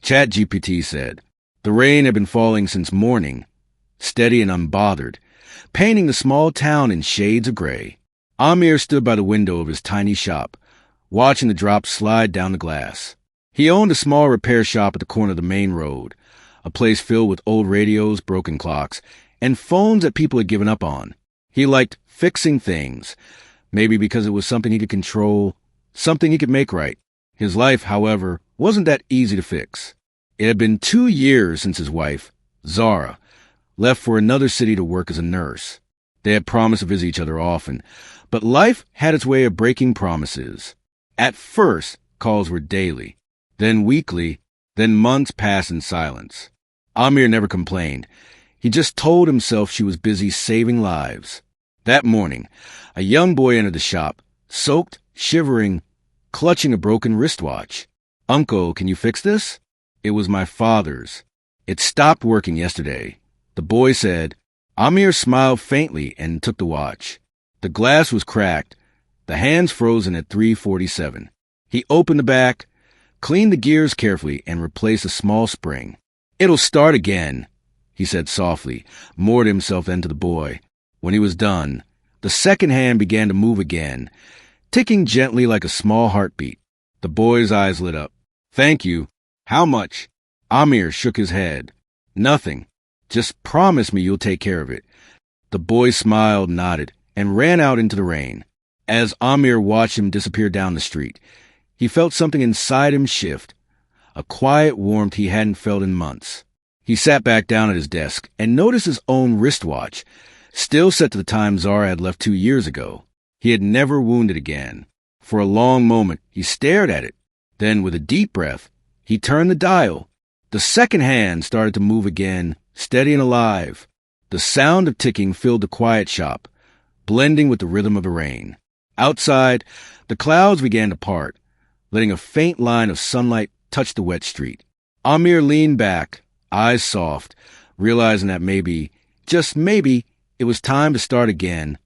ChatGPT said. The rain had been falling since morning, steady and unbothered, painting the small town in shades of gray. Amir stood by the window of his tiny shop, watching the drops slide down the glass. He owned a small repair shop at the corner of the main road, a place filled with old radios, broken clocks, and phones that people had given up on. He liked fixing things, maybe because it was something he could control, something he could make right. His life, however, wasn't that easy to fix. It had been 2 years since his wife, Zara, left for another city to work as a nurse. They had promised to visit each other often, but life had its way of breaking promises. At first, calls were daily, then weekly, then months passed in silence. Amir never complained. He just told himself she was busy saving lives. That morning, a young boy entered the shop, soaked, shivering, clutching a broken wristwatch. "Uncle, can you fix this?" It was my father's. "It stopped working yesterday," the boy said. Amir smiled faintly and took the watch. The glass was cracked, the hands frozen at 3:47. He opened the back, cleaned the gears carefully, and replaced a small spring. "It'll start again," he said softly, moored himself then to the boy. When he was done, the second hand began to move again, ticking gently like a small heartbeat. The boy's eyes lit up. "Thank you. How much?" Amir shook his head. "Nothing. Just promise me you'll take care of it." The boy smiled, nodded, and ran out into the rain. As Amir watched him disappear down the street, he felt something inside him shift, a quiet warmth he hadn't felt in months. He sat back down at his desk and noticed his own wristwatch, still set to the time Zara had left 2 years ago. He had never wounded again. For a long moment, he stared at it. Then, with a deep breath, he turned the dial. The second hand started to move again, steady and alive. The sound of ticking filled the quiet shop, blending with the rhythm of the rain. Outside, the clouds began to part, letting a faint line of sunlight touch the wet street. Amir leaned back, eyes soft, realizing that maybe, just maybe, it was time to start again,